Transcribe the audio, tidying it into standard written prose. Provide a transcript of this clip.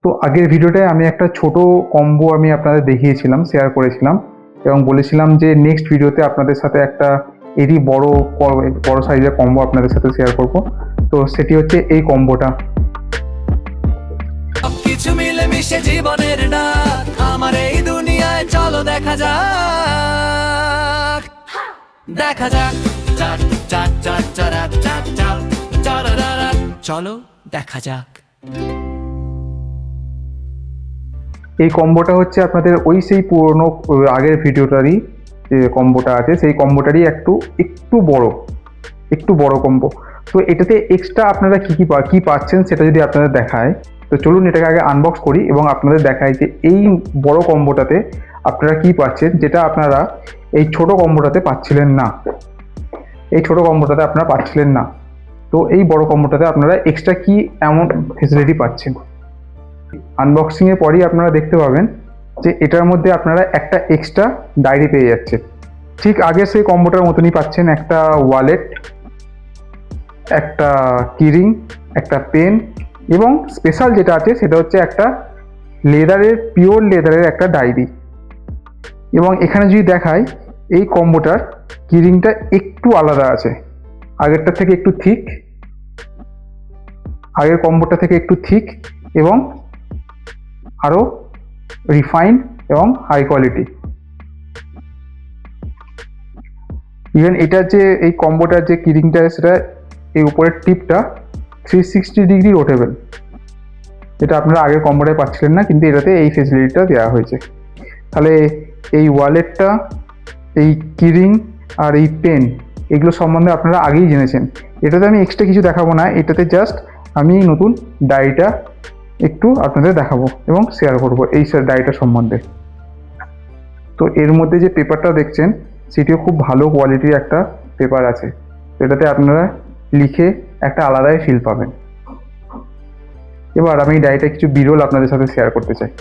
তো আগের ভিডিওটায় আমি একটা ছোট কম্বো আমি আপনাদের দেখিয়েছিলাম, শেয়ার করেছিলাম এবং বলেছিলাম যে নেক্সট ভিডিওতে আপনাদের সাথে একটা এরই বড় সাইজের কম্বো আপনাদের সাথে শেয়ার করব। তো সেটি হচ্ছে এই কম্বোটা। সবকিছু মিলে মিশে জীবনের ডাক, আমার এই দুনিয়ায় চলো দেখা যাক, দেখা যাক, চাট চাট চাট চাট চাট চাট চারারারা, চলো দেখা যাক। এই কম্বোটা হচ্ছে আপনাদের ওই সেই পুরনো আগের ভিডিওটারই যে কম্বোটা আছে সেই কম্বোটারই একটু বড় কম্বো। তো এটাতে এক্সট্রা আপনারা কি পাচ্ছেন সেটা যদি আপনাদের দেখায়, তো চলুন এটাকে আগে আনবক্স করি এবং আপনাদের দেখাই যে এই বড় কম্বোটাতে আপনারা কি পাচ্ছেন, যেটা আপনারা এই ছোট কম্বোটাতে পাচ্ছিলেন না। এই ছোট কম্বোটাতে আপনারা পাচ্ছিলেন না, তো এই বড় কম্বোটাতে আপনারা এক্সট্রা কি এমন ফেসিলিটি পাচ্ছেন। আনবক্সিং এর পরই আপনারা দেখতে পাবেন যে এটার মধ্যে আপনারা একটা এক্সট্রা ডায়েরি পেয়ে যাচ্ছে। ঠিক আগে সেই কম্বোটার মতনই পাচ্ছেন একটা ওয়ালেট, একটা কিরিং, একটা পেন এবং স্পেশাল যেটা আছে সেটা হচ্ছে একটা পিওর লেদারের একটা ডায়েরি। এবং এখানে যদি দেখাই এই কম্বোটার কিরিংটা একটু আলাদা আছে, আগেরটা থেকে একটু থিক, আগের কম্বোটা থেকে একটু থিক এবং আরও রিফাইন্ড এবং হাই কোয়ালিটি। ইভেন এটার যে এই কম্বোটার যে কিরিংটা সেটা এই উপরের টিপটা 360 ডিগ্রি রোটেবল, যেটা আপনারা আগের কম্বোটায় পাচ্ছিলেন না, কিন্তু এটাতে এই ফেসিলিটিটা দেওয়া হয়েছে। তাহলে এই ওয়ালেটটা, এই কিরিং আর এই পেন, এগুলো সম্বন্ধে আপনারা আগেই জেনেছেন। এটাতে আমি এক্সট্রা কিছু দেখাবো না, এটাতে জাস্ট আমি নতুন ডায়েরিটা একটু আপনাদের দেখাবো এবং শেয়ার করবো এই ডায়েরিটা সম্বন্ধে। তো এর মধ্যে যে পেপারটা দেখছেন সেটিও খুব ভালো কোয়ালিটির একটা পেপার আছে, এটাতে আপনারা লিখে একটা আলাদাই ফিল পাবেন। এবার আমি ডায়েরিটা কিছু বিরল আপনাদের সাথে শেয়ার করতে চাই।